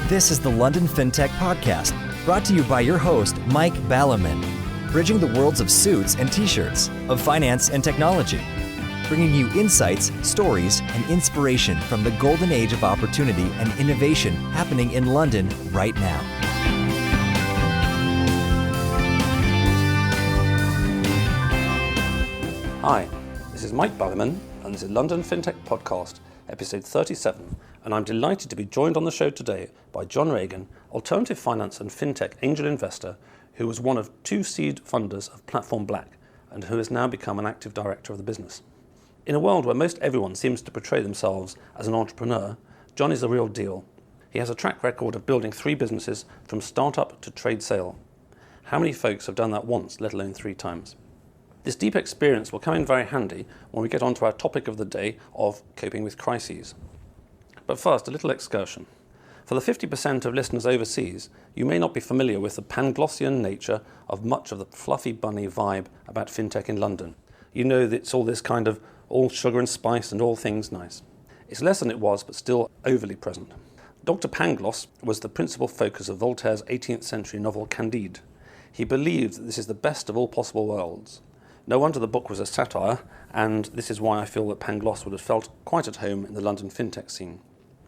This is the London FinTech Podcast, brought to you by your host, Mike Ballerman, bridging the worlds of suits and t-shirts, of finance and technology, bringing you insights, stories, and inspiration from the golden age of opportunity and innovation happening in London right now. Hi, this is Mike Ballerman, and this is London FinTech Podcast, episode 37, and I'm delighted to be joined on the show today by John Regan, alternative finance and FinTech angel investor, who was one of two seed funders of Platform Black, and who has now become an active director of the business. In a world where most everyone seems to portray themselves as an entrepreneur, John is the real deal. He has a track record of building 3 businesses from startup to trade sale. How many folks have done that once, let alone 3 times? This deep experience will come in very handy when we get on to our topic of the day of coping with crises. But first, a little excursion. For the 50% of listeners overseas, you may not be familiar with the Panglossian nature of much of the fluffy bunny vibe about fintech in London. You know that it's all this kind of all sugar and spice and all things nice. It's less than it was, but still overly present. Dr. Pangloss was the principal focus of Voltaire's 18th century novel Candide. He believed that this is the best of all possible worlds. No wonder the book was a satire, and this is why I feel that Pangloss would have felt quite at home in the London fintech scene.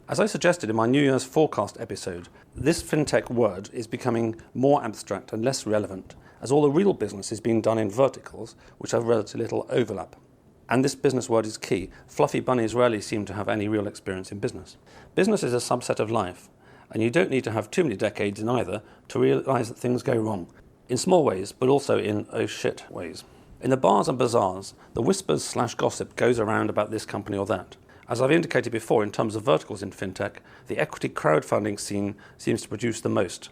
As I suggested in my New Year's forecast episode, this fintech word is becoming more abstract and less relevant, as all the real business is being done in verticals which have relatively little overlap. And this business word is key. Fluffy bunnies rarely seem to have any real experience in business. Business is a subset of life, and you don't need to have too many decades in either to realise that things go wrong, in small ways, but also in oh shit ways. In the bars and bazaars, the whispers/gossip goes around about this company or that. As I've indicated before, in terms of verticals in fintech, the equity crowdfunding scene seems to produce the most.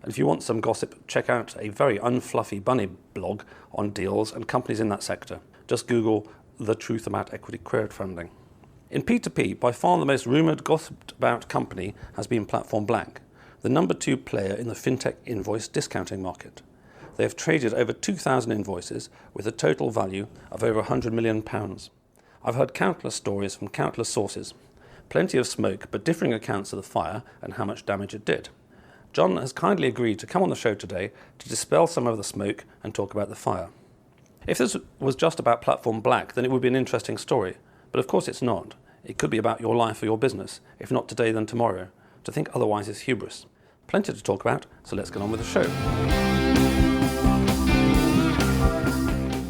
And if you want some gossip, check out a very unfluffy bunny blog on deals and companies in that sector. Just Google the truth about equity crowdfunding. In P2P, by far the most rumoured, gossiped about company has been Platform Black, the number 2 player in the fintech invoice discounting market. They have traded over 2,000 invoices with a total value of over £100 million. I've heard countless stories from countless sources. Plenty of smoke, but differing accounts of the fire and how much damage it did. John has kindly agreed to come on the show today to dispel some of the smoke and talk about the fire. If this was just about Platform Black, then it would be an interesting story. But of course it's not. It could be about your life or your business. If not today, then tomorrow. To think otherwise is hubris. Plenty to talk about, so let's get on with the show.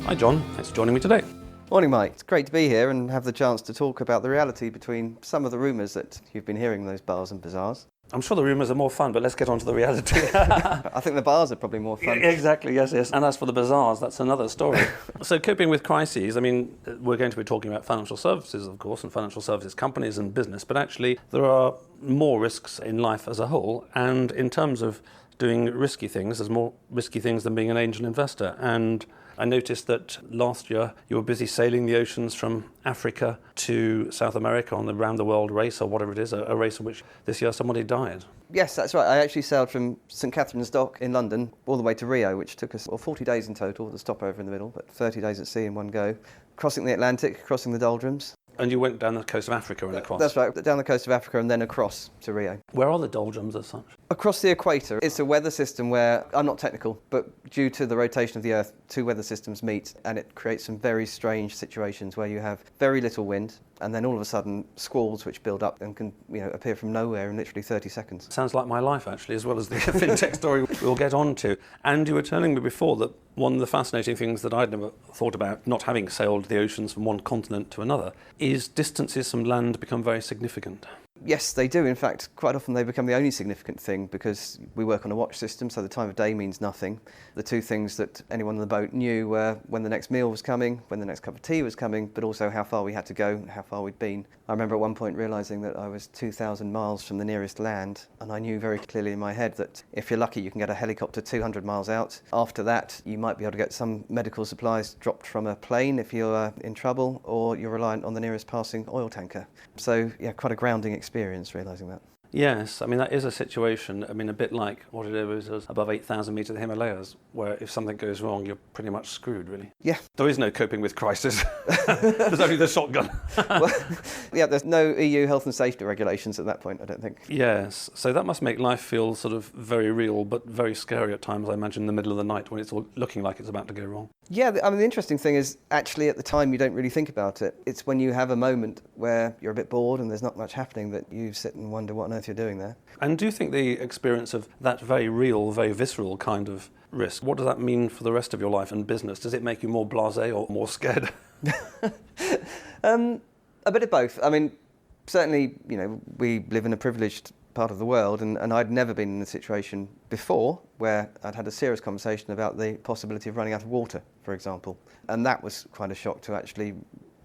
Hi John, thanks for joining me today. Morning Mike, it's great to be here and have the chance to talk about the reality between some of the rumours that you've been hearing in those bars and bazaars. I'm sure the rumours are more fun, but let's get on to the reality. I think the bars are probably more fun. Exactly, yes. And as for the bazaars, that's another story. So coping with crises, I mean, we're going to be talking about financial services, of course, and financial services companies and business, but actually there are more risks in life as a whole, and in terms of doing risky things, there's more risky things than being an angel investor. And I noticed that last year you were busy sailing the oceans from Africa to South America on the round the world race or whatever it is, a race in which this year somebody died. Yes, that's right. I actually sailed from St Catherine's Dock in London all the way to Rio, which took us 40 days in total, with a stopover in the middle, but 30 days at sea in one go, crossing the Atlantic, crossing the doldrums. And you went down the coast of Africa and across? That's right, down the coast of Africa and then across to Rio. Where are the doldrums as such? Across the equator. It's a weather system where, I'm not technical, but due to the rotation of the Earth, 2 weather systems meet and it creates some very strange situations where you have very little wind and then all of a sudden squalls which build up and can appear from nowhere in literally 30 seconds. Sounds like my life actually, as well as the fintech story we'll get on to. And you were telling me before that one of the fascinating things that I'd never thought about, not having sailed the oceans from one continent to another, is distances from land become very significant. Yes, they do. In fact, quite often they become the only significant thing because we work on a watch system, so the time of day means nothing. The 2 things that anyone on the boat knew were when the next meal was coming, when the next cup of tea was coming, but also how far we had to go, how far we'd been. I remember at one point realising that I was 2,000 miles from the nearest land, and I knew very clearly in my head that if you're lucky, you can get a helicopter 200 miles out. After that, you might be able to get some medical supplies dropped from a plane if you're in trouble, or you're reliant on the nearest passing oil tanker. So, yeah, quite a grounding experience realising that. Yes, I mean, that is a situation, I mean, a bit like what it is above 8,000 metres of the Himalayas, where if something goes wrong, you're pretty much screwed, really. Yeah. There is no coping with crisis. There's only the shotgun. Well, yeah, there's no EU health and safety regulations at that point, I don't think. Yes, so that must make life feel sort of very real, but very scary at times, I imagine, in the middle of the night when it's all looking like it's about to go wrong. Yeah, I mean, the interesting thing is, actually, at the time, you don't really think about it. It's when you have a moment where you're a bit bored and there's not much happening that you sit and wonder what on earth you're doing there. And do you think the experience of that very real, very visceral kind of risk, what does that mean for the rest of your life and business? Does it make you more blasé or more scared? A bit of both. I mean, certainly, we live in a privileged part of the world, and I'd never been in a situation before where I'd had a serious conversation about the possibility of running out of water, for example. And that was quite a shock to actually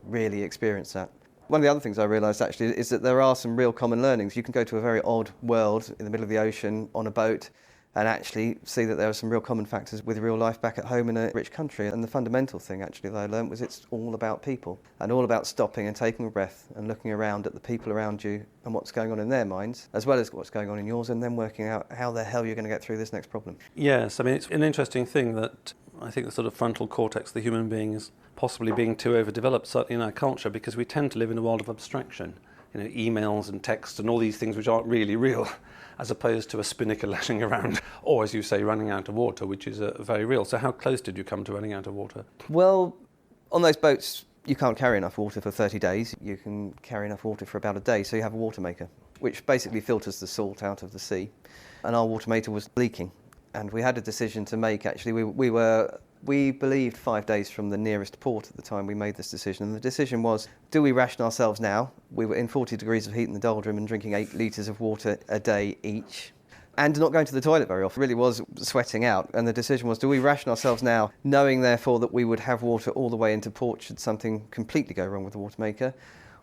really experience that. One of the other things I realised actually is that there are some real common learnings. You can go to a very odd world in the middle of the ocean on a boat and actually see that there are some real common factors with real life back at home in a rich country. And the fundamental thing actually that I learned was it's all about people and all about stopping and taking a breath and looking around at the people around you and what's going on in their minds, as well as what's going on in yours, and then working out how the hell you're going to get through this next problem. Yes, I mean, it's an interesting thing that I think the sort of frontal cortex of the human being is possibly being too overdeveloped, certainly in our culture, because we tend to live in a world of abstraction. Emails and text and all these things which aren't really real, as opposed to a spinnaker lashing around, or as you say, running out of water, which is very real. So how close did you come to running out of water? Well, on those boats, you can't carry enough water for 30 days. You can carry enough water for about a day, so you have a water maker, which basically filters the salt out of the sea. And our water maker was leaking. And we had a decision to make, actually. We believed 5 days from the nearest port at the time we made this decision. And the decision was, do we ration ourselves now? We were in 40 degrees of heat in the doldrum and drinking 8 litres of water a day each. And not going to the toilet very often, really was sweating out. And the decision was, do we ration ourselves now, knowing therefore that we would have water all the way into port should something completely go wrong with the water maker?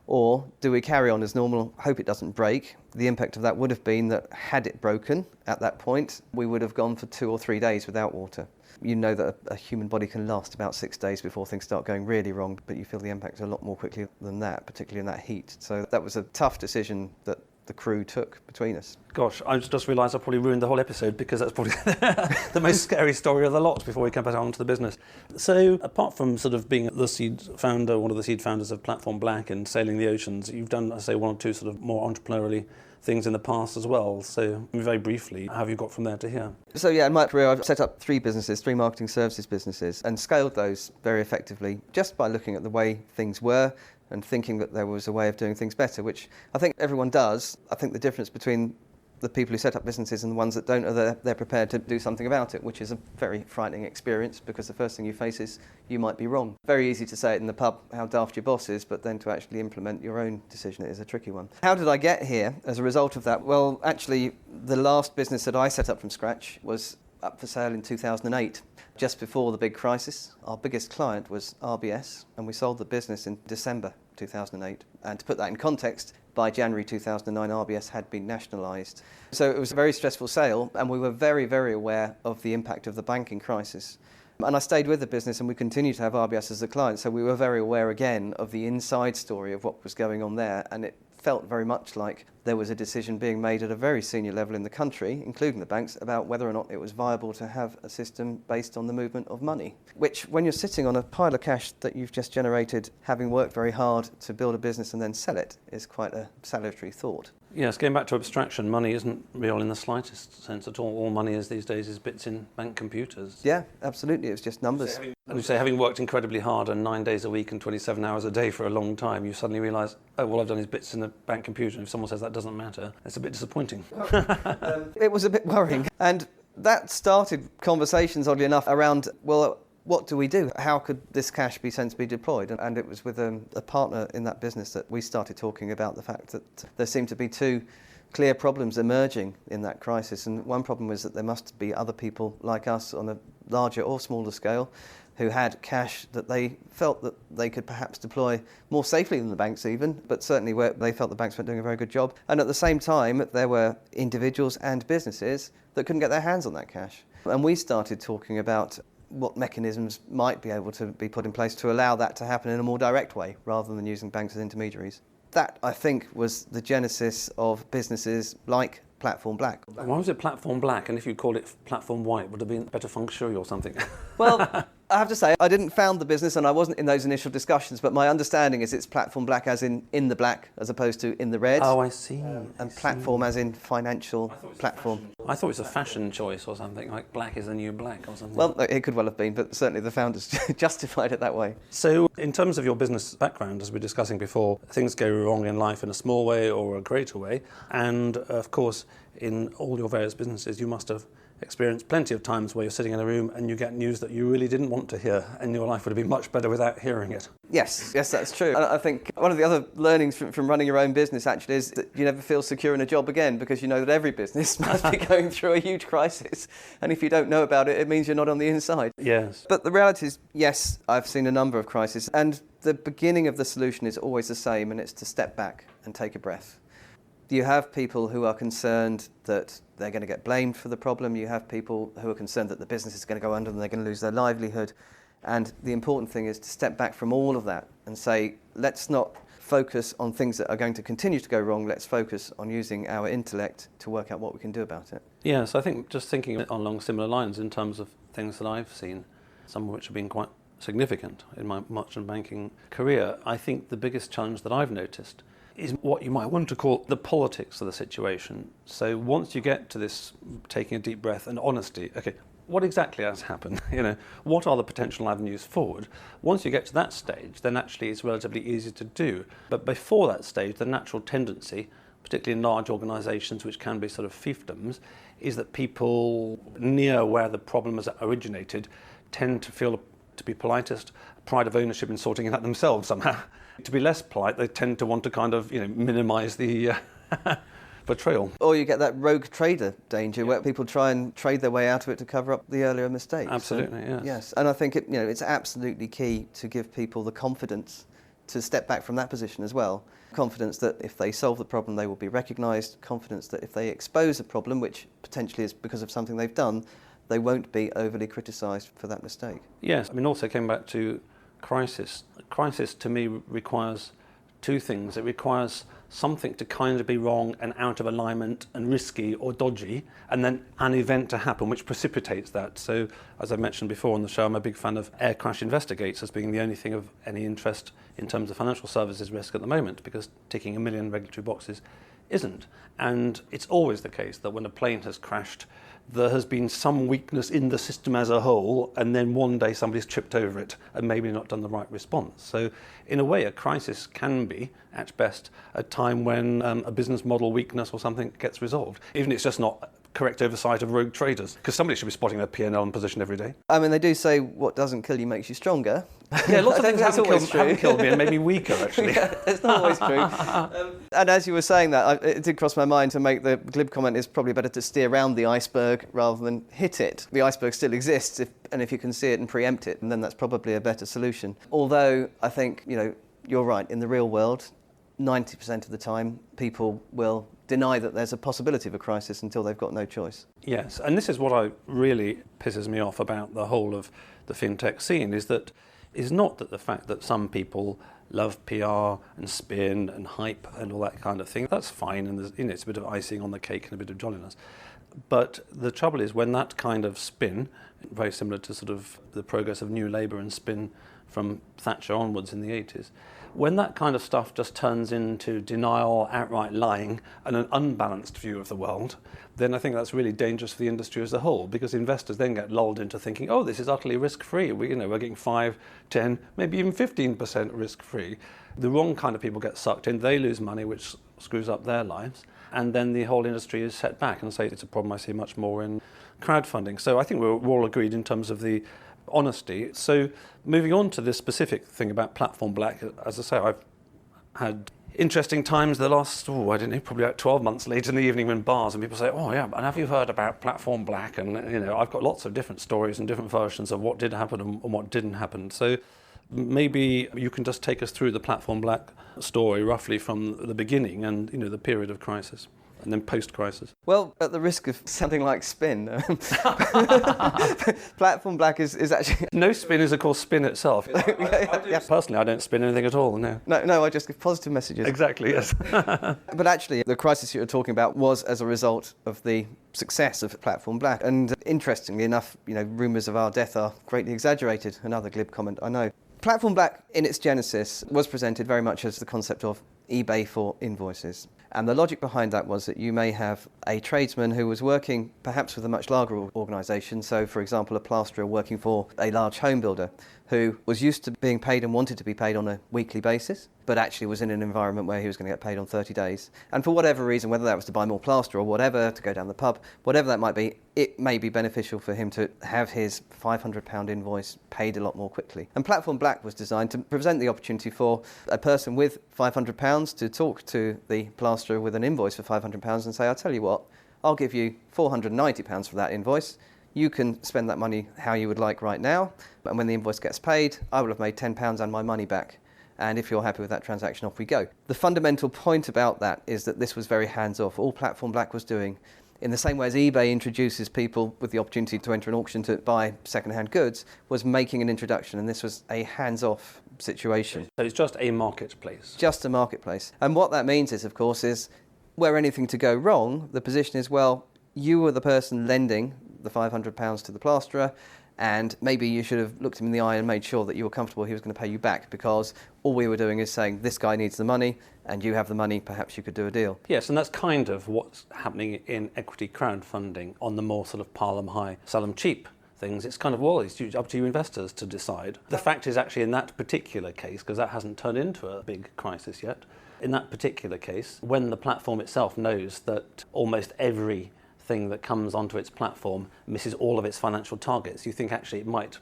Or do we carry on as normal, hope it doesn't break? The impact of that would have been that had it broken at that point, we would have gone for 2 or 3 days without water. You know that a human body can last about 6 days before things start going really wrong, but you feel the impact a lot more quickly than that, particularly in that heat. So that was a tough decision that the crew took between us. Gosh, I just realised I probably ruined the whole episode, because that's probably the most scary story of the lot before we come back on to the business. So apart from sort of being the seed founder, one of the seed founders of Platform Black and sailing the oceans, you've done, I say, 1 or 2 sort of more entrepreneurially things in the past as well. So very briefly, how have you got from there to here? So yeah, in my career I've set up 3 businesses, 3 marketing services businesses, and scaled those very effectively just by looking at the way things were and thinking that there was a way of doing things better, which I think everyone does. I think the difference between the people who set up businesses and the ones that don't are they're prepared to do something about it, which is a very frightening experience, because the first thing you face is you might be wrong. Very easy to say it in the pub how daft your boss is, but then to actually implement your own decision is a tricky one. How did I get here as a result of that? Well, actually, the last business that I set up from scratch was up for sale in 2008, just before the big crisis. Our biggest client was RBS, and we sold the business in December 2008. And to put that in context, by January 2009, RBS had been nationalised. So it was a very stressful sale, and we were very, very aware of the impact of the banking crisis. And I stayed with the business, and we continued to have RBS as a client, so we were very aware again of the inside story of what was going on there, and it felt very much like there was a decision being made at a very senior level in the country, including the banks, about whether or not it was viable to have a system based on the movement of money, which, when you're sitting on a pile of cash that you've just generated, having worked very hard to build a business and then sell it, is quite a salutary thought. Yes, going back to abstraction, money isn't real in the slightest sense at all. All money is these days is bits in bank computers. Yeah, absolutely. It's just numbers. And you say, having worked incredibly hard and 9 days a week and 27 hours a day for a long time, you suddenly realise, oh, all I've done is bits in a bank computer. And if someone says that doesn't matter, it's a bit disappointing. It was a bit worrying. And that started conversations, oddly enough, around, well, what do we do? How could this cash be sensibly deployed? And it was with a partner in that business that we started talking about the fact that there seemed to be 2 clear problems emerging in that crisis. And one problem was that there must be other people like us on a larger or smaller scale who had cash that they felt that they could perhaps deploy more safely than the banks even, but certainly where they felt the banks weren't doing a very good job. And at the same time, there were individuals and businesses that couldn't get their hands on that cash. And we started talking about what mechanisms might be able to be put in place to allow that to happen in a more direct way, rather than using banks as intermediaries. That, I think, was the genesis of businesses like Platform Black. Why was it Platform Black? And if you called it Platform White, would it have been better feng shui or something? Well, I have to say, I didn't found the business and I wasn't in those initial discussions, but my understanding is it's Platform Black as in the black, as opposed to in the red. Oh, I see. And platform as in financial platform. I thought it was a fashion choice or something, like black is the new black or something. Well, it could well have been, but certainly the founders justified it that way. So in terms of your business background, as we were discussing before, things go wrong in life in a small way or a greater way. And of course, in all your various businesses, you must have experienced plenty of times where you're sitting in a room and you get news that you really didn't want to hear, and your life would have been much better without hearing it. Yes, that's true. And I think one of the other learnings from running your own business actually is that you never feel secure in a job again, because you know that every business must be going through a huge crisis. And if you don't know about it, it means you're not on the inside. Yes. But the reality is, yes, I've seen a number of crises, and the beginning of the solution is always the same, and it's to step back and take a breath. You have people who are concerned that they're going to get blamed for the problem. You have people who are concerned that the business is going to go under and they're going to lose their livelihood. And the important thing is to step back from all of that and say, let's not focus on things that are going to continue to go wrong. Let's focus on using our intellect to work out what we can do about it. Yes, I think just thinking along similar lines in terms of things that I've seen, some of which have been quite significant in my merchant banking career, I think the biggest challenge that I've noticed is what you might want to call the politics of the situation. So once you get to this taking a deep breath and honesty, okay, what exactly has happened? What are the potential avenues forward? Once you get to that stage, then actually it's relatively easy to do. But before that stage, the natural tendency, particularly in large organisations which can be sort of fiefdoms, is that people near where the problem has originated tend to feel, to be politest, pride of ownership in sorting it out themselves somehow. To be less polite, they tend to want to kind of, minimise the betrayal. Or you get that rogue trader danger where people try and trade their way out of it to cover up the earlier mistakes. Absolutely, yes. Yes, and I think it's absolutely key to give people the confidence to step back from that position as well. Confidence that if they solve the problem, they will be recognised. Confidence that if they expose a problem, which potentially is because of something they've done, they won't be overly criticised for that mistake. Yes, also came back to crisis. A crisis to me requires two things. It requires something to kind of be wrong and out of alignment and risky or dodgy, and then an event to happen which precipitates that. So, as I mentioned before on the show, I'm a big fan of air crash investigates as being the only thing of any interest in terms of financial services risk at the moment, because ticking 1 million regulatory boxes isn't. And it's always the case that when a plane has crashed, there has been some weakness in the system as a whole, and then one day somebody's tripped over it and maybe not done the right response. So in a way, a crisis can be, at best, a time when a business model weakness or something gets resolved, even if it's just not correct oversight of rogue traders, because somebody should be spotting their P&L and position every day. I mean, they do say what doesn't kill you makes you stronger. Yeah, lots of things haven't killed me and made me weaker, actually. Yeah, it's not always true. And as you were saying that, it did cross my mind to make the glib comment, it's probably better to steer around the iceberg rather than hit it. The iceberg still exists, and if you can see it and preempt it, then that's probably a better solution. Although I think, you're right, in the real world, 90% of the time, people will deny that there's a possibility of a crisis until they've got no choice. Yes, and this is what really pisses me off about the whole of the fintech scene, is not that the fact that some people love PR and spin and hype and all that kind of thing. That's fine, and it's a bit of icing on the cake and a bit of jolliness. But the trouble is when that kind of spin, very similar to sort of the progress of New Labour and spin from Thatcher onwards in the 80s, when that kind of stuff just turns into denial, outright lying, and an unbalanced view of the world, then I think that's really dangerous for the industry as a whole, because investors then get lulled into thinking, oh, this is utterly risk-free. We're getting 5, 10, maybe even 15% risk-free. The wrong kind of people get sucked in. They lose money, which screws up their lives. And then the whole industry is set back. And I say it's a problem I see much more in crowdfunding. So I think we're all agreed in terms of the honesty. So moving on to this specific thing about Platform Black, as I say, I've had interesting times the last, probably about 12 months late in the evening when bars and people say, oh yeah, and have you heard about Platform Black? And I've got lots of different stories and different versions of what did happen and what didn't happen. So maybe you can just take us through the Platform Black story roughly from the beginning and the period of crisis. and then post-crisis? Well, at the risk of sounding like spin, Platform Black is actually... No spin is, of course, spin itself. Personally, I don't spin anything at all, no. No, I just give positive messages. Exactly, yes. But actually, the crisis you're talking about was as a result of the success of Platform Black. And interestingly enough, rumours of our death are greatly exaggerated. Another glib comment, I know. Platform Black, in its genesis, was presented very much as the concept of eBay for invoices. And the logic behind that was that you may have a tradesman who was working perhaps with a much larger organisation, so for example a plasterer working for a large home builder who was used to being paid and wanted to be paid on a weekly basis, but actually was in an environment where he was going to get paid on 30 days. And for whatever reason, whether that was to buy more plaster or whatever, to go down the pub, whatever that might be, it may be beneficial for him to have his £500 invoice paid a lot more quickly. And Platform Black was designed to present the opportunity for a person with £500 to talk to the plasterer with an invoice for £500 and say, I'll tell you what, I'll give you £490 for that invoice. You can spend that money how you would like right now, and when the invoice gets paid, I will have made £10 and my money back. And if you're happy with that transaction, off we go. The fundamental point about that is that this was very hands-off. All Platform Black was doing, in the same way as eBay introduces people with the opportunity to enter an auction to buy second-hand goods, was making an introduction, and this was a hands-off situation. So it's just a marketplace. Just a marketplace. And what that means is, of course, is were anything to go wrong, the position is, well, you were the person lending the £500 to the plasterer, and maybe you should have looked him in the eye and made sure that you were comfortable he was going to pay you back, because all we were doing is saying, this guy needs the money and you have the money, perhaps you could do a deal. Yes, and that's kind of what's happening in equity crowdfunding on the more sort of pile 'em high, sell 'em cheap things. It's kind of, well, it's up to you investors to decide. The fact is actually in that particular case, because that hasn't turned into a big crisis yet, in that particular case, when the platform itself knows that almost every thing that comes onto its platform misses all of its financial targets, you think actually it might,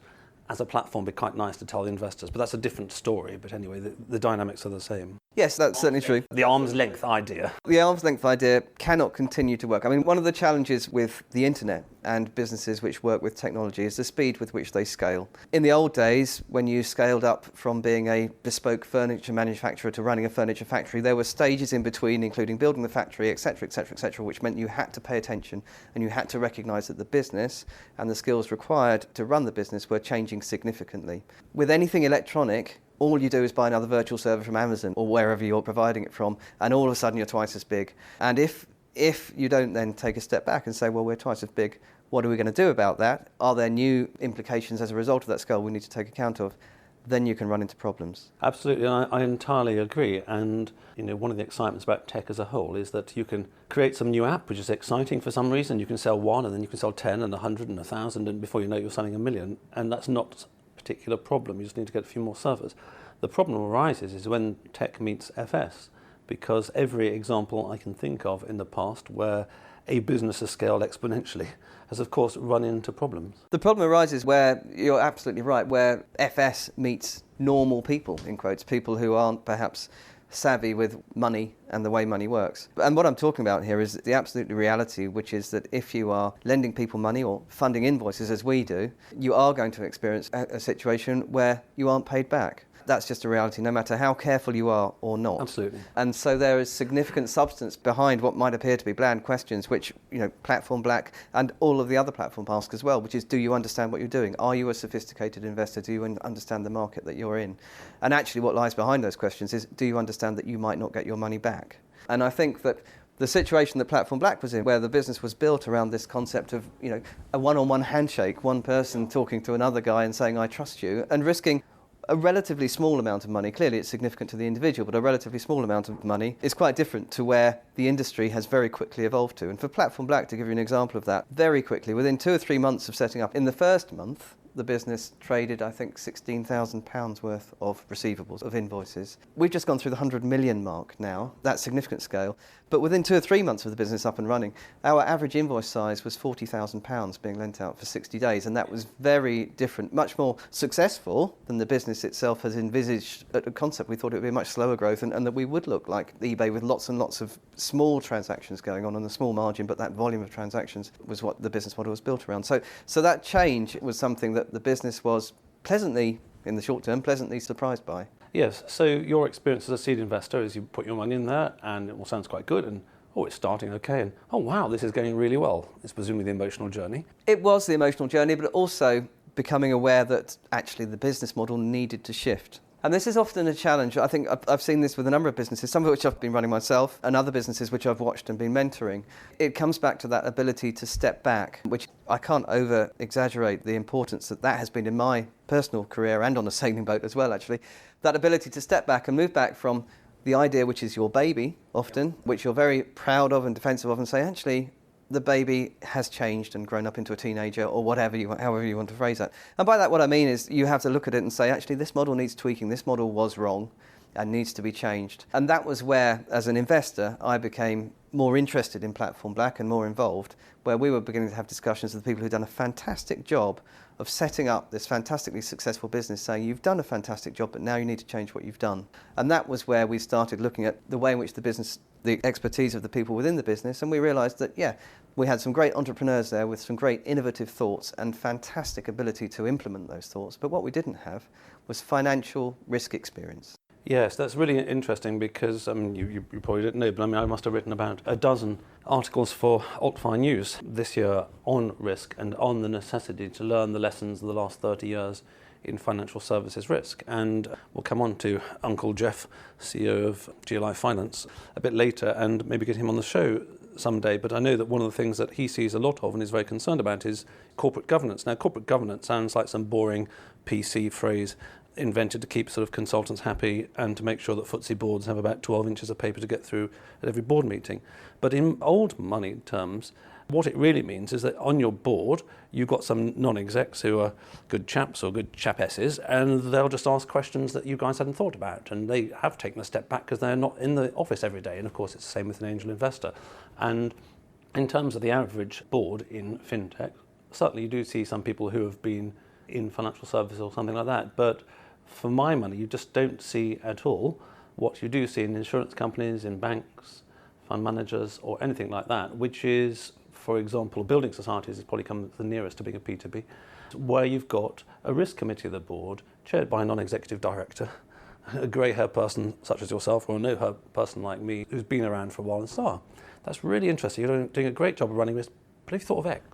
as a platform, be quite nice to tell the investors. But that's a different story. But anyway, the dynamics are the same. Yes, that's certainly true. The arm's length idea. The arm's length idea cannot continue to work. I mean, one of the challenges with the internet and businesses which work with technology is the speed with which they scale. In the old days, when you scaled up from being a bespoke furniture manufacturer to running a furniture factory, there were stages in between, including building the factory, etc., etc., etc., which meant you had to pay attention and you had to recognise that the business and the skills required to run the business were changing significantly. With anything electronic, all you do is buy another virtual server from Amazon or wherever you're providing it from, and all of a sudden you're twice as big. And if you don't then take a step back and say, well, we're twice as big, what are we going to do about that? Are there new implications as a result of that scale we need to take account of? Then you can run into problems. Absolutely, I entirely agree. And one of the excitements about tech as a whole is that you can create some new app which is exciting for some reason. You can sell one, and then you can sell 10 and 100 and 1,000, and before you know it, you're selling 1 million. And that's not particular problem. You just need to get a few more servers. The problem arises is when tech meets FS, because every example I can think of in the past where a business has scaled exponentially has of course run into problems. The problem arises where, you're absolutely right, where FS meets normal people, in quotes, people who aren't perhaps savvy with money and the way money works. And what I'm talking about here is the absolute reality, which is that if you are lending people money or funding invoices as we do, you are going to experience a situation where you aren't paid back. That's just a reality, no matter how careful you are or not. Absolutely. And so there is significant substance behind what might appear to be bland questions, which, Platform Black and all of the other platforms ask as well, which is, do you understand what you're doing? Are you a sophisticated investor? Do you understand the market that you're in? And actually what lies behind those questions is, do you understand that you might not get your money back? And I think that the situation that Platform Black was in, where the business was built around this concept of, a one-on-one handshake, one person talking to another guy and saying, I trust you, and risking a relatively small amount of money, clearly it's significant to the individual, but a relatively small amount of money is quite different to where the industry has very quickly evolved to. And for Platform Black, to give you an example of that, very quickly, within 2 or 3 months of setting up, in the first month, the business traded, I think, £16,000 worth of receivables, of invoices. We've just gone through the 100 million mark now. That's significant scale. But within 2 or 3 months of the business up and running, our average invoice size was £40,000 being lent out for 60 days. And that was very different, much more successful than the business itself has envisaged at a concept. We thought it would be a much slower growth and that we would look like eBay with lots and lots of small transactions going on a small margin, but that volume of transactions was what the business model was built around. So that change was something that the business was pleasantly, in the short term, pleasantly surprised by. Yes, so your experience as a seed investor is you put your money in there and it all sounds quite good and oh, it's starting okay, and oh wow, this is going really well. It's presumably the emotional journey. It was the emotional journey, but also becoming aware that actually the business model needed to shift. And this is often a challenge. I think I've seen this with a number of businesses, some of which I've been running myself, and other businesses which I've watched and been mentoring. It comes back to that ability to step back, which I can't over-exaggerate the importance that has been in my personal career and on a sailing boat as well, actually. That ability to step back and move back from the idea, which is your baby, often, which you're very proud of and defensive of, and say, actually, the baby has changed and grown up into a teenager, or however you want to phrase that. And by that, what I mean is you have to look at it and say, actually, this model needs tweaking. This model was wrong and needs to be changed. And that was where, as an investor, I became more interested in Platform Black and more involved, where we were beginning to have discussions with the people who'd done a fantastic job of setting up this fantastically successful business, saying, you've done a fantastic job, but now you need to change what you've done. And that was where we started looking at the way in which the business, the expertise of the people within the business, and we realised that, yeah, we had some great entrepreneurs there with some great innovative thoughts and fantastic ability to implement those thoughts. But what we didn't have was financial risk experience. Yes, that's really interesting because you probably didn't know, but I must have written about a dozen articles for AltFi News this year on risk and on the necessity to learn the lessons of the last 30 years in financial services risk. And we'll come on to Uncle Jeff, CEO of GLI Finance, a bit later and maybe get him on the show someday. But I know that one of the things that he sees a lot of and is very concerned about is corporate governance. Now, corporate governance sounds like some boring PC phrase invented to keep sort of consultants happy and to make sure that FTSE boards have about 12 inches of paper to get through at every board meeting. But in old money terms, what it really means is that on your board, you've got some non-execs who are good chaps or good chapesses, and they'll just ask questions that you guys hadn't thought about. And they have taken a step back because they're not in the office every day. And of course, it's the same with an angel investor. And in terms of the average board in fintech, certainly you do see some people who have been in financial services or something like that. But for my money, you just don't see at all what you do see in insurance companies, in banks, fund managers, or anything like that, which is, for example, building societies has probably come the nearest to being a P2B, where you've got a risk committee of the board chaired by a non-executive director, a grey-haired person such as yourself, or a no-haired person like me who's been around for a while and so on. That's really interesting. You're doing a great job of running risk, but have you thought of X?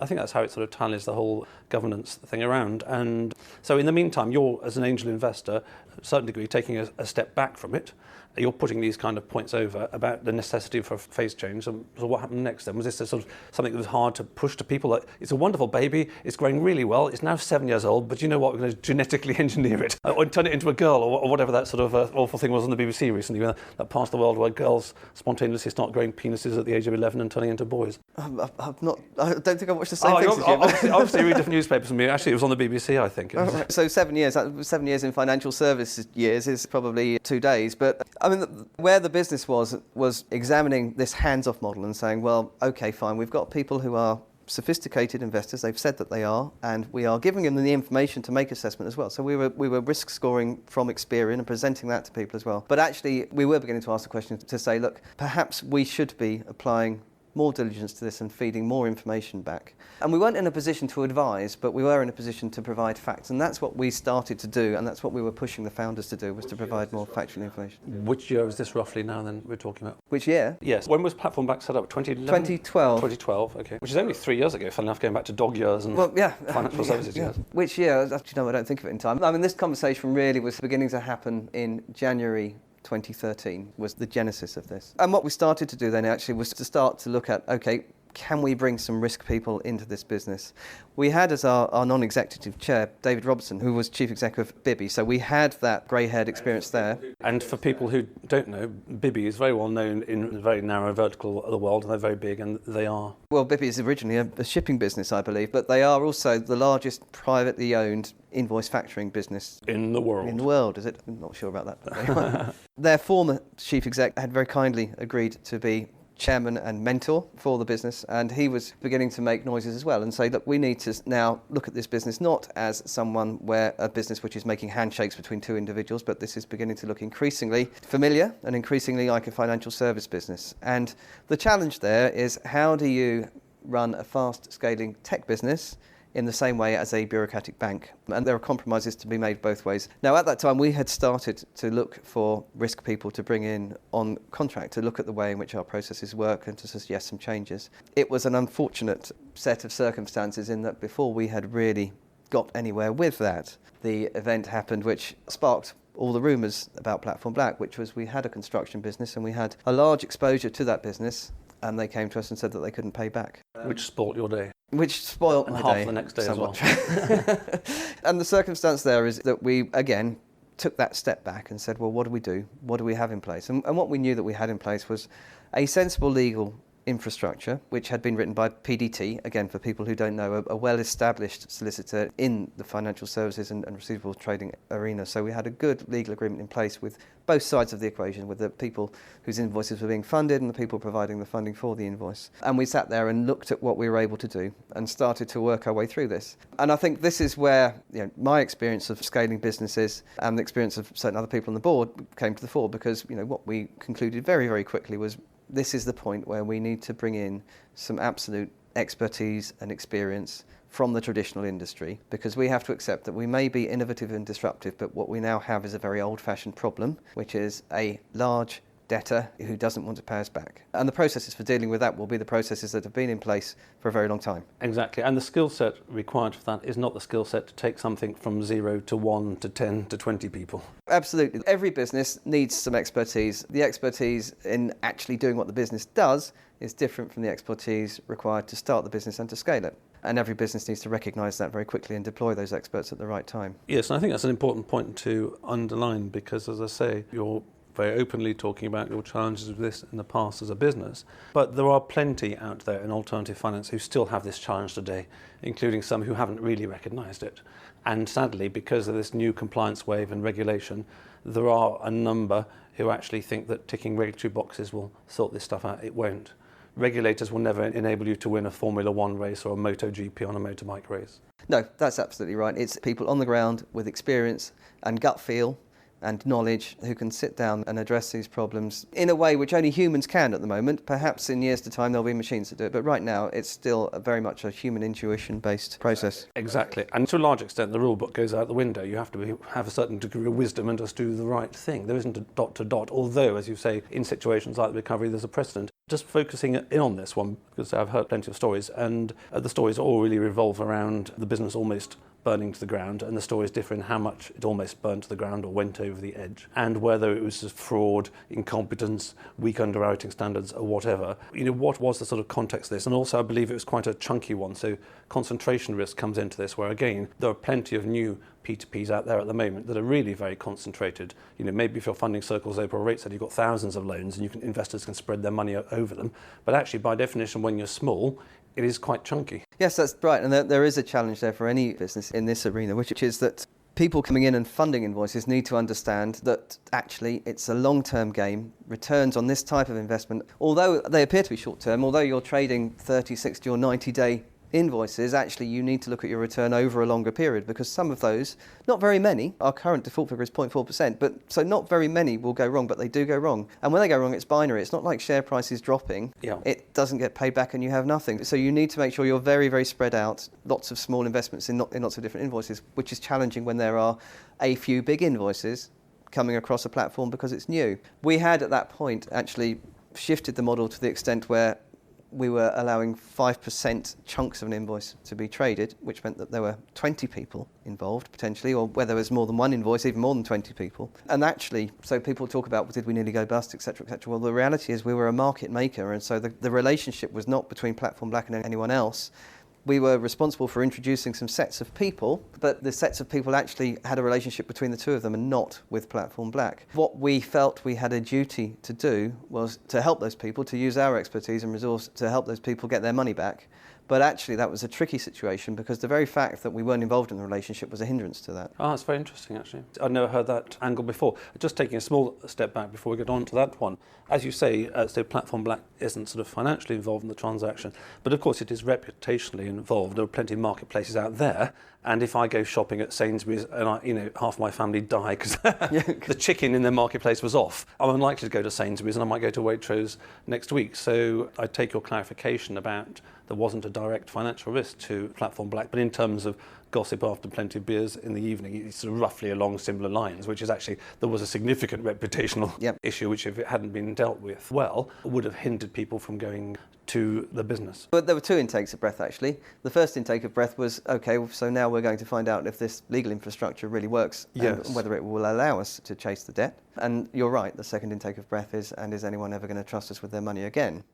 I think that's how it sort of tallies the whole governance thing around. And so in the meantime, you're, as an angel investor, to a certain degree, taking a step back from it. You're putting these kind of points over about the necessity for phase change. So what happened next then? Was this a sort of something that was hard to push to people? Like, it's a wonderful baby, it's growing really well, it's now 7 years old, but you know what, we're going to genetically engineer it or turn it into a girl or whatever that sort of awful thing was on the BBC recently, that part of the world where girls spontaneously start growing penises at the age of 11 and turning into boys. I don't think I've watched the same things as you. Obviously you read different newspapers from me. Actually, it was on the BBC, I think. So 7 years, 7 years in financial services years is probably 2 days. But I mean, where the business was examining this hands-off model and saying, well, okay, fine, we've got people who are sophisticated investors, they've said that they are, and we are giving them the information to make assessment as well. So we were risk scoring from Experian and presenting that to people as well. But actually, we were beginning to ask the question to say, look, perhaps we should be applying more diligence to this and feeding more information back. And we weren't in a position to advise, but we were in a position to provide facts. And that's what we started to do, and that's what we were pushing the founders to do, was to provide more factual information. Which year is this roughly now then we're talking about? Which year? Yes. When was Platform Black set up? 2011? 2012. 2012, okay. Which is only 3 years ago, fun enough, going back to dog years and financial services years. Which year? Actually, no, I don't think of it in time. I mean, this conversation really was beginning to happen in January 2013 was the genesis of this. And what we started to do then actually was to start to look at, okay, can we bring some risk people into this business? We had as our non-executive chair, David Robertson, who was chief exec of Bibby, so we had that grey-haired experience there. And for people who don't know, Bibby is very well known in a very narrow vertical of the world, and they're very big, and they are... Well, Bibby is originally a shipping business, I believe, but they are also the largest privately owned invoice factoring business in the world. In the world, is it? I'm not sure about that. But their former chief exec had very kindly agreed to be chairman and mentor for the business, and he was beginning to make noises as well and say, look, we need to now look at this business not as a business which is making handshakes between two individuals, but this is beginning to look increasingly familiar and increasingly like a financial service business. And the challenge there is, how do you run a fast scaling tech business in the same way as a bureaucratic bank. And there are compromises to be made both ways. Now, at that time, we had started to look for risk people to bring in on contract, to look at the way in which our processes work and to suggest some changes. It was an unfortunate set of circumstances in that before we had really got anywhere with that, the event happened which sparked all the rumours about Platform Black, which was we had a construction business and we had a large exposure to that business, and they came to us and said that they couldn't pay back. Which spoilt your day. Which spoilt my half day. The next day somewhat. as well. And the circumstance there is that we, again, took that step back and said, well, what do we do? What do we have in place? And what we knew that we had in place was a sensible legal infrastructure, which had been written by PDT, again, for people who don't know, a well-established solicitor in the financial services and receivable trading arena. So we had a good legal agreement in place with both sides of the equation, with the people whose invoices were being funded and the people providing the funding for the invoice. And we sat there and looked at what we were able to do and started to work our way through this. And I think this is where my experience of scaling businesses and the experience of certain other people on the board came to the fore, because what we concluded very, very quickly was this is the point where we need to bring in some absolute expertise and experience from the traditional industry, because we have to accept that we may be innovative and disruptive, but what we now have is a very old-fashioned problem, which is a large debtor who doesn't want to pay us back. And the processes for dealing with that will be the processes that have been in place for a very long time. Exactly, and the skill set required for that is not the skill set to take something from 0 to 1 to 10 to 20 people. Absolutely. Every business needs some expertise. The expertise in actually doing what the business does is different from the expertise required to start the business and to scale it. And every business needs to recognise that very quickly and deploy those experts at the right time. Yes, and I think that's an important point to underline, because, as I say, you're very openly talking about your challenges with this in the past as a business. But there are plenty out there in alternative finance who still have this challenge today, including some who haven't really recognised it. And sadly, because of this new compliance wave and regulation, there are a number who actually think that ticking regulatory boxes will sort this stuff out. It won't. Regulators will never enable you to win a Formula One race or a MotoGP on a motorbike race. No, that's absolutely right. It's people on the ground with experience and gut feel and knowledge who can sit down and address these problems in a way which only humans can at the moment. Perhaps in years to time there'll be machines that do it, but right now it's still very much a human intuition-based process. Exactly, and to a large extent the rule book goes out the window. You have to have a certain degree of wisdom and just do the right thing. There isn't a dot to dot, although, as you say, in situations like the recovery there's a precedent. Just focusing in on this one, because I've heard plenty of stories, and the stories all really revolve around the business almost burning to the ground, and the stories differ in how much it almost burned to the ground or went over the edge, and whether it was just fraud, incompetence, weak underwriting standards, or whatever. What was the sort of context of this? And also I believe it was quite a chunky one, so concentration risk comes into this, where again there are plenty of new P2Ps out there at the moment that are really very concentrated. Maybe if you're funding circles over a rate set, you've got thousands of loans and investors can spread their money over them, but actually by definition when you're small, it is quite chunky. Yes, that's right, and there is a challenge there for any business in this arena, which is that people coming in and funding invoices need to understand that actually it's a long-term game. Returns on this type of investment, although they appear to be short-term, although you're trading 30, 60 or 90-day invoices, actually you need to look at your return over a longer period, because some of those, not very many, our current default figure is 0.4%, but so not very many will go wrong, but they do go wrong. And when they go wrong, it's binary. It's not like share prices dropping. Yeah. It doesn't get paid back and you have nothing. So you need to make sure you're very, very spread out, lots of small investments in lots of different invoices, which is challenging when there are a few big invoices coming across a platform because it's new. We had at that point actually shifted the model to the extent where we were allowing 5% chunks of an invoice to be traded, which meant that there were 20 people involved, potentially, or where there was more than one invoice, even more than 20 people. And actually, so people talk about, well, did we nearly go bust, etc., etc. Well, the reality is we were a market maker, and so the relationship was not between Platform Black and anyone else. We were responsible for introducing some sets of people, but the sets of people actually had a relationship between the two of them and not with Platform Black. What we felt we had a duty to do was to help those people, to use our expertise and resource to help those people get their money back. But actually that was a tricky situation, because the very fact that we weren't involved in the relationship was a hindrance to that. Oh, that's very interesting, actually. I'd never heard that angle before. Just taking a small step back before we get on to that one. As you say, so Platform Black isn't sort of financially involved in the transaction, but of course it is reputationally involved. There are plenty of marketplaces out there, and if I go shopping at Sainsbury's and half my family die because the chicken in their marketplace was off, I'm unlikely to go to Sainsbury's, and I might go to Waitrose next week. So I take your clarification about there wasn't a direct financial risk to Platform Black, but in terms of gossip after plenty of beers in the evening, it's sort of roughly along similar lines, which is actually, there was a significant reputational issue, which if it hadn't been dealt with well, would have hindered people from going to the business. But there were two intakes of breath, actually. The first intake of breath was, okay, so now we're going to find out if this legal infrastructure really works and whether it will allow us to chase the debt. And you're right, the second intake of breath is, and is anyone ever going to trust us with their money again?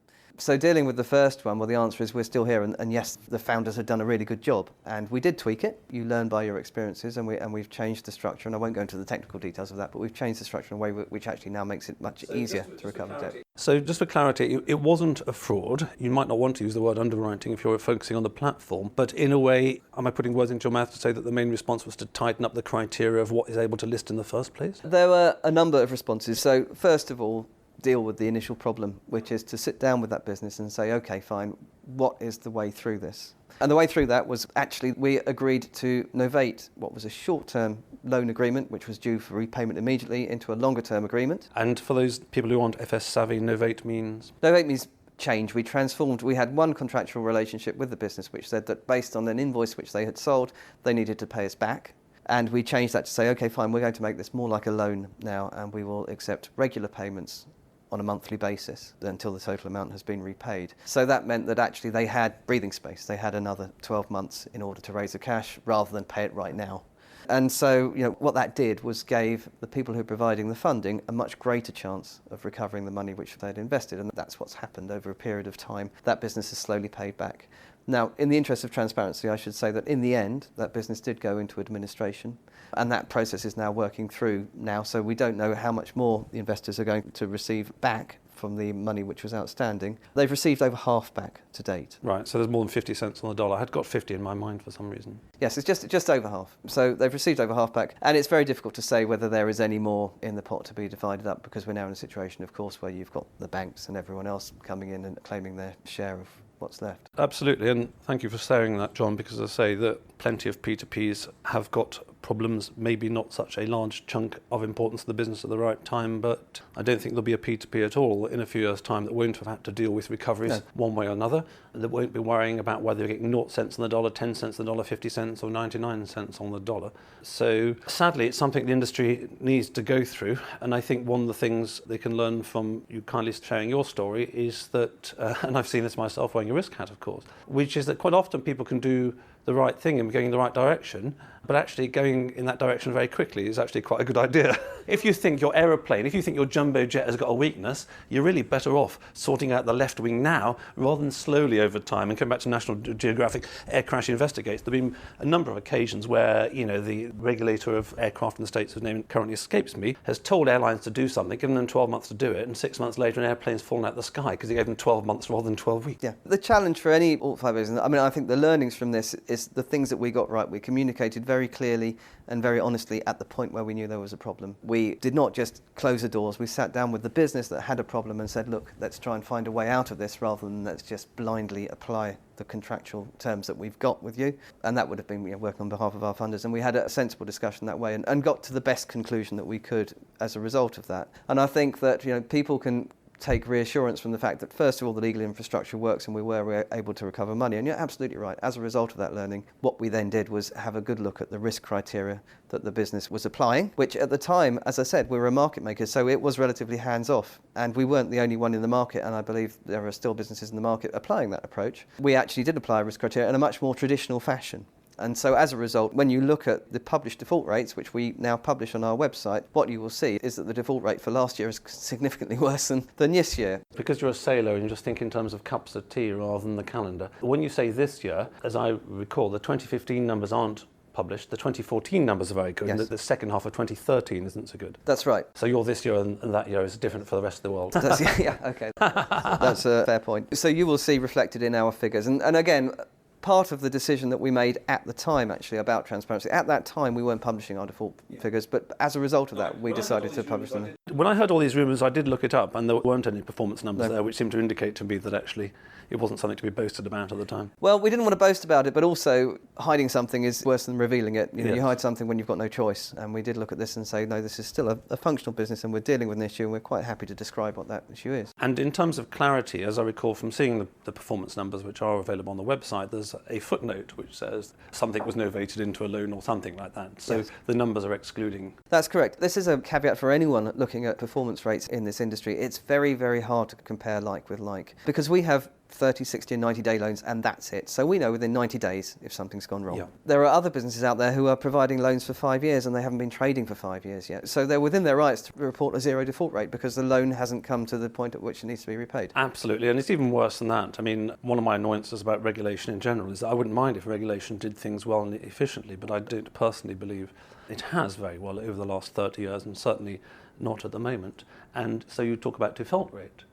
So dealing with the first one, well, the answer is we're still here, and yes, the founders have done a really good job, and we did tweak it. You learn by your experiences, and we've changed the structure, and I won't go into the technical details of that, but we've changed the structure in a way which actually now makes it much easier to recover debt. So just for clarity, it wasn't a fraud. You might not want to use the word underwriting if you're focusing on the platform, but in a way, am I putting words into your mouth to say that the main response was to tighten up the criteria of what is able to list in the first place? There were a number of responses. So first of all, deal with the initial problem, which is to sit down with that business and say, okay, fine, what is the way through this? And the way through that was actually we agreed to novate what was a short-term loan agreement, which was due for repayment immediately, into a longer-term agreement. And for those people who aren't FS savvy, novate means? Novate means change. We transformed. We had one contractual relationship with the business which said that based on an invoice which they had sold, they needed to pay us back. And we changed that to say, okay, fine, we're going to make this more like a loan now, and we will accept regular payments on a monthly basis until the total amount has been repaid. So that meant that actually they had breathing space. They had another 12 months in order to raise the cash rather than pay it right now. And so, what that did was gave the people who are providing the funding a much greater chance of recovering the money which they'd invested. And that's what's happened over a period of time. That business has slowly paid back. Now, in the interest of transparency, I should say that in the end, that business did go into administration, and that process is now working through now, so we don't know how much more the investors are going to receive back from the money which was outstanding. They've received over half back to date. Right, so there's more than 50 cents on the dollar. I had got 50 in my mind for some reason. Yes, it's just over half. So they've received over half back, and it's very difficult to say whether there is any more in the pot to be divided up, because we're now in a situation, of course, where you've got the banks and everyone else coming in and claiming their share of what's left. Absolutely, and thank you for saying that, John, because as I say that plenty of P2Ps have got problems, maybe not such a large chunk of importance to the business at the right time, but I don't think there'll be a P2P at all in a few years' time that won't have had to deal with recoveries one way or another, that won't be worrying about whether you're getting 0 cents on the dollar, 10 cents on the dollar, 50 cents or 99 cents on the dollar. So sadly, it's something the industry needs to go through, and I think one of the things they can learn from you kindly sharing your story is that, and I've seen this myself wearing a risk hat, of course, which is that quite often people can do the right thing and going in the right direction, but actually going in that direction very quickly is actually quite a good idea. If you think your aeroplane, if you think your jumbo jet has got a weakness, you're really better off sorting out the left wing now rather than slowly over time. And coming back to National Geographic Air Crash Investigates, there have been a number of occasions where, the regulator of aircraft in the States, whose name currently escapes me, has told airlines to do something, given them 12 months to do it, and 6 months later an airplane's fallen out of the sky because he gave them 12 months rather than 12 weeks. Yeah. The challenge for any alt-5 business, I think the learnings from this is the things that we got right. We communicated very clearly and very honestly at the point where we knew there was a problem. We did not just close the doors. We sat down with the business that had a problem and said, look, let's try and find a way out of this rather than let's just blindly apply the contractual terms that we've got with you. And that would have been working on behalf of our funders. And we had a sensible discussion that way and got to the best conclusion that we could as a result of that. And I think that people can take reassurance from the fact that, first of all, the legal infrastructure works and we were able to recover money. And you're absolutely right. As a result of that learning, what we then did was have a good look at the risk criteria that the business was applying, which at the time, as I said, we were a market maker, so it was relatively hands-off. And we weren't the only one in the market, and I believe there are still businesses in the market applying that approach. We actually did apply risk criteria in a much more traditional fashion. And so as a result, when you look at the published default rates, which we now publish on our website, what you will see is that the default rate for last year is significantly worse than this year. Because you're a sailor and you just think in terms of cups of tea rather than the calendar. When you say this year, as I recall, the 2015 numbers aren't published. The 2014 numbers are very good, yes. And the second half of 2013 isn't so good. That's right. So you're this year and that year is different for the rest of the world. Okay. That's a fair point. So you will see reflected in our figures. And again, part of the decision that we made at the time, actually, about transparency. At that time, we weren't publishing our default figures, but as a result of that, we decided to publish them. When I heard all these rumours, I did look it up, and there weren't any performance numbers there, which seemed to indicate to me that actually it wasn't something to be boasted about at the time. Well, we didn't want to boast about it, but also hiding something is worse than revealing it. You hide something when you've got no choice. And we did look at this and say, no, this is still a functional business, and we're dealing with an issue, and we're quite happy to describe what that issue is. And in terms of clarity, as I recall from seeing the performance numbers, which are available on the website, there's a footnote which says something was novated into a loan or something like that. So the numbers are excluding. That's correct. This is a caveat for anyone looking at performance rates in this industry. It's very, very hard to compare like with like, because we have 30, 60 and 90-day loans, and that's it. So we know within 90 days if something's gone wrong. There are other businesses out there who are providing loans for 5 years and they haven't been trading for 5 years yet. So they're within their rights to report a zero default rate because the loan hasn't come to the point at which it needs to be repaid. Absolutely, and it's even worse than that. I mean, one of my annoyances about regulation in general is that I wouldn't mind if regulation did things well and efficiently, but I don't personally believe it has very well over the last 30 years, and certainly not at the moment. And so you talk about default rate.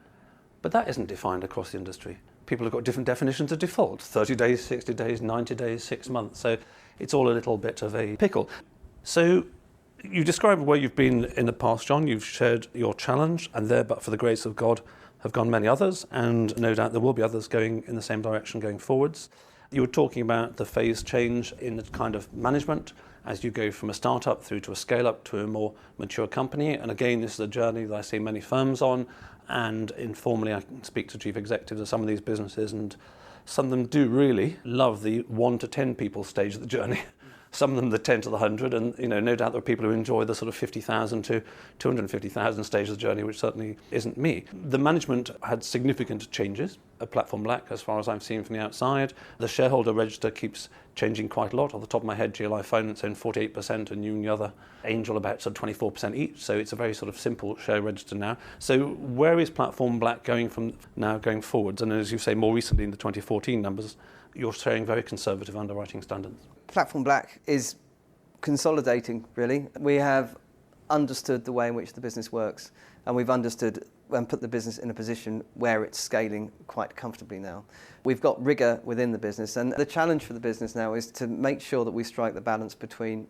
But that isn't defined across the industry. People have got different definitions of default, 30 days, 60 days, 90 days, 6 months. So it's all a little bit of a pickle. So you described where you've been in the past, John. You've shared your challenge, and there, but for the grace of God, have gone many others, and no doubt there will be others going in the same direction going forwards. You were talking about the phase change in the kind of management as you go from a startup through to a scale-up to a more mature company. And again, this is a journey that I see many firms on, and informally I can speak to chief executives of some of these businesses, and some of them do really love the 1 to 10 people stage of the journey. Some of them the 10 to the 100, and no doubt there are people who enjoy the sort of 50,000 to 250,000 stage of the journey, which certainly isn't me. The management had significant changes at Platform Black, as far as I've seen from the outside. The shareholder register keeps changing quite a lot. Off the top of my head, GLI Finance own 48%, and you and the other Angel about sort of 24% each. So it's a very sort of simple share register now. So where is Platform Black going from now going forwards? And as you say, more recently in the 2014 numbers, you're showing very conservative underwriting standards. Platform Black is consolidating, really. We have understood the way in which the business works, and we've understood and put the business in a position where it's scaling quite comfortably now. We've got rigour within the business, and the challenge for the business now is to make sure that we strike the balance between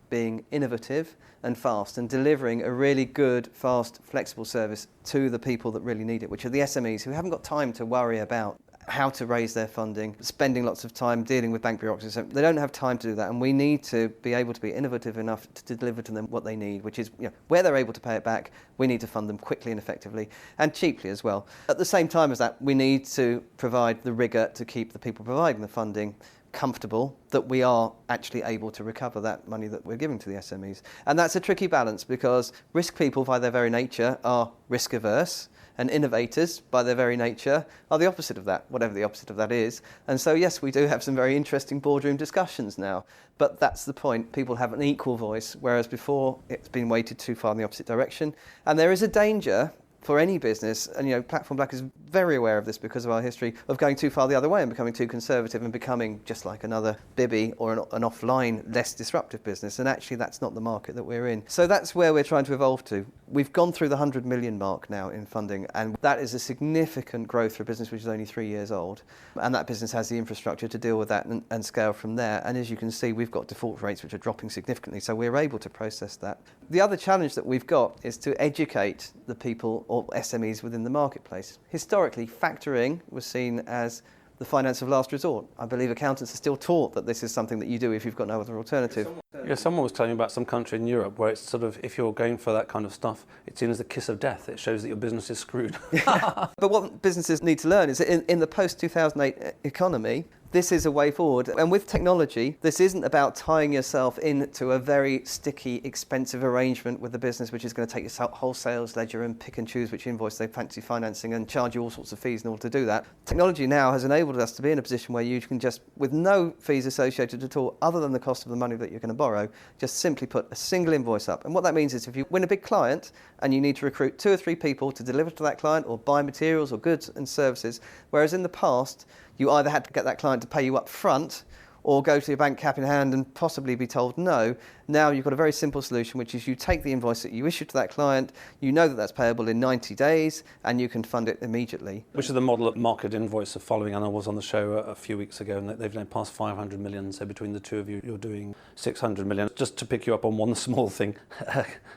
being innovative and fast and delivering a really good, fast, flexible service to the people that really need it, which are the SMEs who haven't got time to worry about how to raise their funding, spending lots of time dealing with bank bureaucracy. So they don't have time to do that, and we need to be able to be innovative enough to deliver to them what they need, which is where they're able to pay it back, we need to fund them quickly and effectively and cheaply as well. At the same time as that, we need to provide the rigour to keep the people providing the funding comfortable that we are actually able to recover that money that we're giving to the SMEs. And that's a tricky balance, because risk people by their very nature are risk averse, and innovators, by their very nature, are the opposite of that, whatever the opposite of that is. And so, yes, we do have some very interesting boardroom discussions now. But that's the point. People have an equal voice, whereas before it's been weighted too far in the opposite direction. And there is a danger for any business, and Platform Black is very aware of this because of our history, of going too far the other way and becoming too conservative and becoming just like another Bibby or an offline, less disruptive business. And actually that's not the market that we're in. So that's where we're trying to evolve to. We've gone through the 100 million mark now in funding, and that is a significant growth for a business which is only 3 years old. And that business has the infrastructure to deal with that and scale from there. And as you can see, we've got default rates which are dropping significantly, so we're able to process that. The other challenge that we've got is to educate the people or SMEs within the marketplace. Historically, factoring was seen as the finance of last resort. I believe accountants are still taught that this is something that you do if you've got no other alternative. Yeah, someone was telling me about some country in Europe where it's sort of, if you're going for that kind of stuff, it's seen as the kiss of death. It shows that your business is screwed. But what businesses need to learn is that in the post-2008 economy, this is a way forward. And with technology, this isn't about tying yourself into a very sticky, expensive arrangement with the business, which is going to take your whole sales ledger and pick and choose which invoice they fancy financing and charge you all sorts of fees in order to do that. Technology now has enabled us to be in a position where you can just, with no fees associated at all, other than the cost of the money that you're going to borrow, just simply put a single invoice up. And what that means is if you win a big client and you need to recruit 2 or 3 people to deliver to that client or buy materials or goods and services, whereas in the past, you either had to get that client to pay you up front or go to your bank cap in hand and possibly be told no. Now you've got a very simple solution, which is you take the invoice that you issue to that client, you know that that's payable in 90 days, and you can fund it immediately. Which is the model that Market Invoice are following, and I was on the show a few weeks ago, and they've now passed 500 million, so between the two of you, you're doing 600 million. Just to pick you up on one small thing,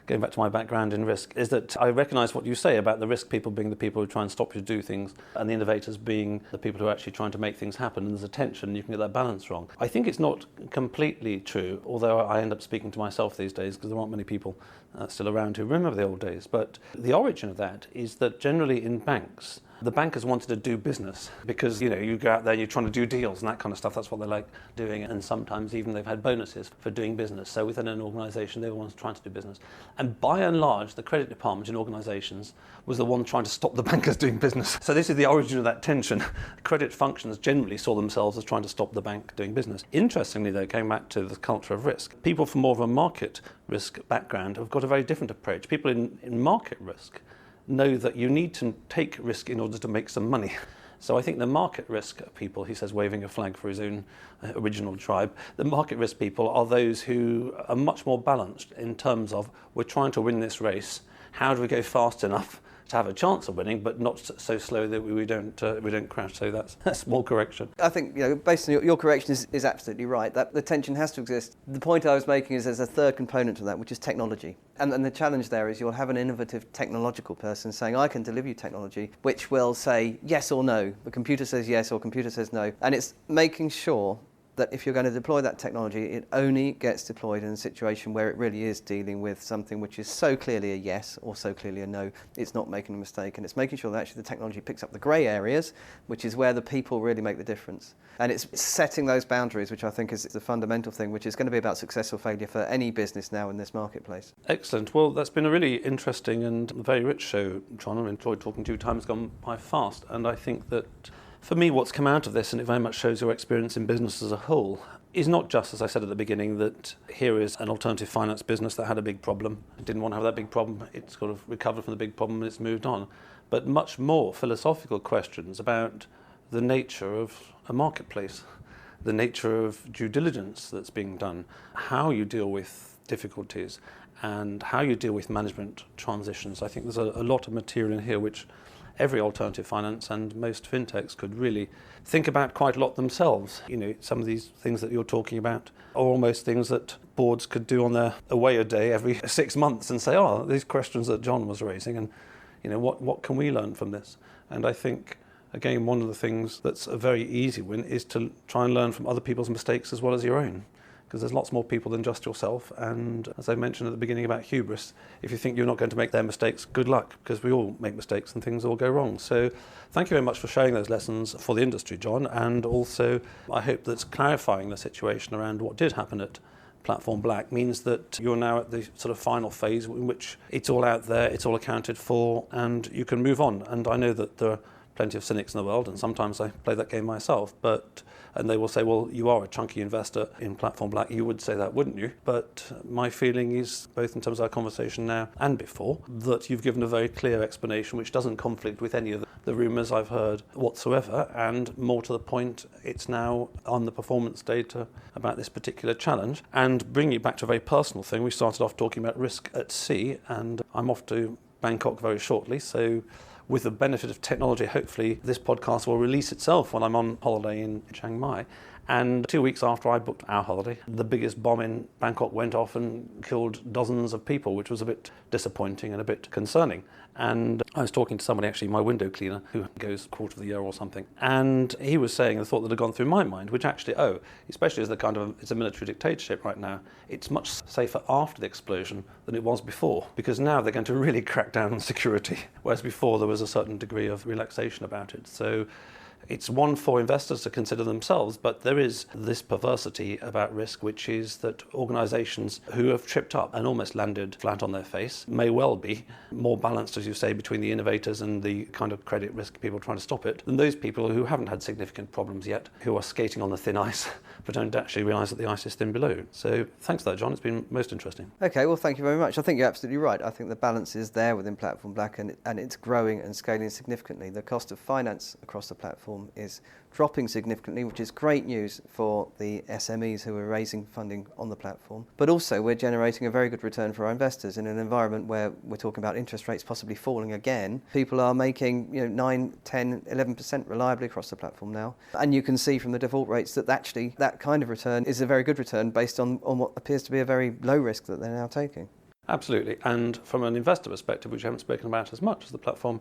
going back to my background in risk, is that I recognise what you say about the risk people being the people who try and stop you do things, and the innovators being the people who are actually trying to make things happen, and there's a tension, you can get that balance wrong. I think it's not completely true, although I end up speaking to myself these days because there aren't many people still around who remember the old days. But the origin of that is that generally in banks, the bankers wanted to do business because, you go out there and you're trying to do deals and that kind of stuff. That's what they like doing. And sometimes even they've had bonuses for doing business. So within an organisation, they were ones trying to do business. And by and large, the credit department in organisations was the one trying to stop the bankers doing business. So this is the origin of that tension. Credit functions generally saw themselves as trying to stop the bank doing business. Interestingly, though, going back to the culture of risk, people from more of a market risk background have got a very different approach. People in market risk know that you need to take risk in order to make some money. So I think the market risk people, he says, waving a flag for his own original tribe, the market risk people are those who are much more balanced in terms of we're trying to win this race. How do we go fast enough to have a chance of winning, but not so slow that we don't crash? So that's a small correction. I think, based on your correction is absolutely right. That the tension has to exist. The point I was making is there's a third component to that, which is technology. And the challenge there is you'll have an innovative technological person saying, I can deliver you technology, which will say yes or no. The computer says yes or computer says no. And it's making sure that if you're going to deploy that technology, it only gets deployed in a situation where it really is dealing with something which is so clearly a yes or so clearly a no. It's not making a mistake, and it's making sure that actually the technology picks up the grey areas, which is where the people really make the difference. And it's setting those boundaries, which I think is the fundamental thing, which is going to be about success or failure for any business now in this marketplace. Excellent. Well, that's been a really interesting and very rich show, John. I've enjoyed talking to you. Time's gone by fast, and I think that for me, what's come out of this, and it very much shows your experience in business as a whole, is not just, as I said at the beginning, that here is an alternative finance business that had a big problem. It didn't want to have that big problem. It's sort of recovered from the big problem and it's moved on. But much more philosophical questions about the nature of a marketplace, the nature of due diligence that's being done, how you deal with difficulties, and how you deal with management transitions. I think there's a lot of material in here which every alternative finance and most fintechs could really think about quite a lot themselves. Some of these things that you're talking about are almost things that boards could do on their away a day every 6 months and say, these questions that John was raising, and what can we learn from this? And I think, again, one of the things that's a very easy win is to try and learn from other people's mistakes as well as your own. Because there's lots more people than just yourself, and as I mentioned at the beginning about hubris, if you think you're not going to make their mistakes, good luck, because we all make mistakes and things all go wrong. So thank you very much for sharing those lessons for the industry, John, and also I hope that's clarifying the situation around what did happen at Platform Black means that you're now at the sort of final phase in which it's all out there, it's all accounted for, and you can move on. And I know that there are plenty of cynics in the world, and sometimes I play that game myself, and they will say, well, you are a chunky investor in Platform Black. You would say that, wouldn't you? But my feeling is, both in terms of our conversation now and before, that you've given a very clear explanation which doesn't conflict with any of the rumours I've heard whatsoever, and more to the point, it's now on the performance data about this particular challenge. And bringing it back to a very personal thing, we started off talking about risk at sea, and I'm off to Bangkok very shortly, so with the benefit of technology, hopefully this podcast will release itself when I'm on holiday in Chiang Mai. And 2 weeks after I booked our holiday, the biggest bomb in Bangkok went off and killed dozens of people, which was a bit disappointing and a bit concerning. And I was talking to somebody, actually, my window cleaner, who goes a quarter of the year or something, and he was saying the thought that had gone through my mind, which actually, especially as it's a military dictatorship right now, it's much safer after the explosion than it was before, because now they're going to really crack down on security, whereas before there was a certain degree of relaxation about it. So it's one for investors to consider themselves, but there is this perversity about risk, which is that organisations who have tripped up and almost landed flat on their face may well be more balanced, as you say, between the innovators and the kind of credit risk people trying to stop it, than those people who haven't had significant problems yet, who are skating on the thin ice, but don't actually realise that the ice is thin below. So thanks for that, John. It's been most interesting. Okay, well, thank you very much. I think you're absolutely right. I think the balance is there within Platform Black, and it's growing and scaling significantly. The cost of finance across the platform platform is dropping significantly, which is great news for the SMEs who are raising funding on the platform. But also we're generating a very good return for our investors in an environment where we're talking about interest rates possibly falling again. People are making 9, 10, 11% reliably across the platform now. And you can see from the default rates that actually that kind of return is a very good return based on what appears to be a very low risk that they're now taking. Absolutely. And from an investor perspective, which I haven't spoken about as much as the platform,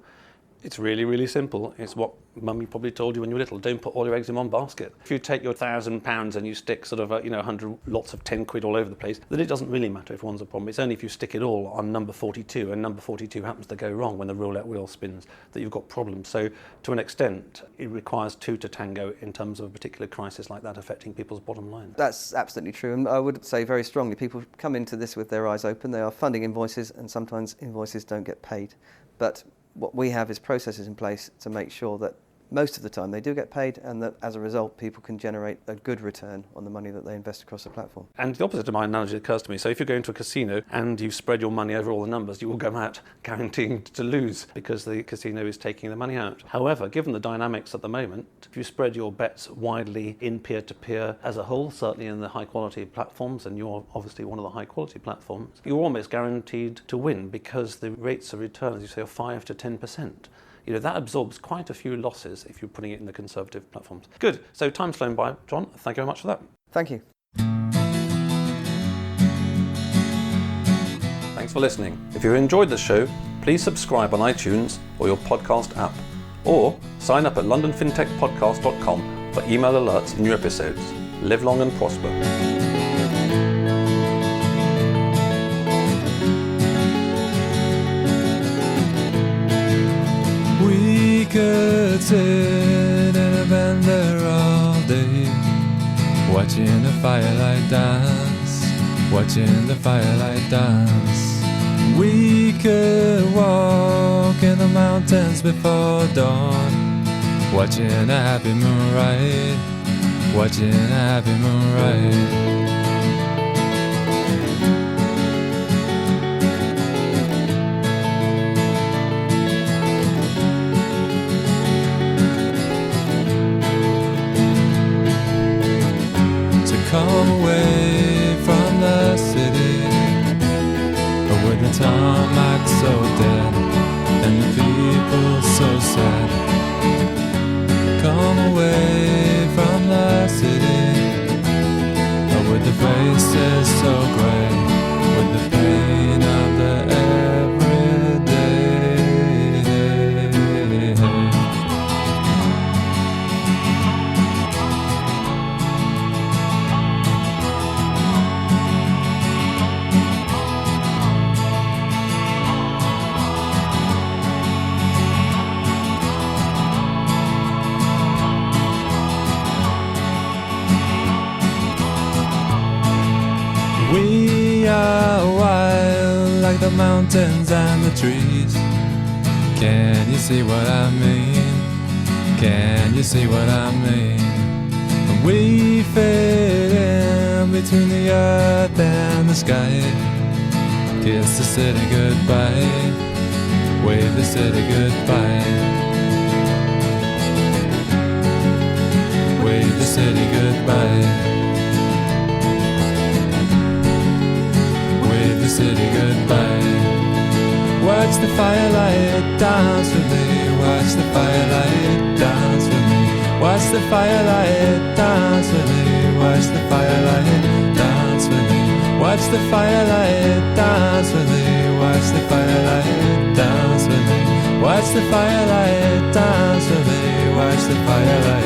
it's really, really simple. It's what Mummy probably told you when you were little. Don't put all your eggs in one basket. If you take your £1,000 and you stick sort of 100 lots of 10 quid all over the place, then it doesn't really matter if one's a problem. It's only if you stick it all on number 42 and number 42 happens to go wrong when the roulette wheel spins that you've got problems. So to an extent, it requires two to tango in terms of a particular crisis like that affecting people's bottom line. That's absolutely true. And I would say very strongly, people come into this with their eyes open. They are funding invoices and sometimes invoices don't get paid. But what we have is processes in place to make sure that most of the time they do get paid, and that as a result people can generate a good return on the money that they invest across the platform. And the opposite of my analogy occurs to me. So if you go into a casino and you spread your money over all the numbers, you will go out guaranteeing to lose because the casino is taking the money out. However, given the dynamics at the moment, if you spread your bets widely in peer-to-peer as a whole, certainly in the high-quality platforms, and you're obviously one of the high-quality platforms, you're almost guaranteed to win because the rates of return, as you say, are 5 to 10%. That absorbs quite a few losses if you're putting it in the conservative platforms. Good. So time's flown by. John, thank you very much for that. Thank you. Thanks for listening. If you enjoyed the show, please subscribe on iTunes or your podcast app, or sign up at londonfintechpodcast.com for email alerts of new episodes. Live long and prosper. We could sit in a bend there all day, watching the firelight dance, watching the firelight dance. We could walk in the mountains before dawn, watching a happy moon ride, watching a happy moon ride. Come away from the city, with the tarmac so dead and the people so sad. Come away from the city, with the faces so grey, with the pain of the everyday. We are wild like the mountains and the trees. Can you see what I mean? Can you see what I mean? We fit in between the earth and the sky. Kiss the city goodbye, wave the city goodbye, wave the city goodbye. The city goodbye. Watch the firelight dance with me. Watch the firelight dance with me. Watch the firelight dance with me. Watch the firelight dance with me. Watch the firelight dance with me. Watch the firelight dance with me. Watch the firelight dance with me. Watch the firelight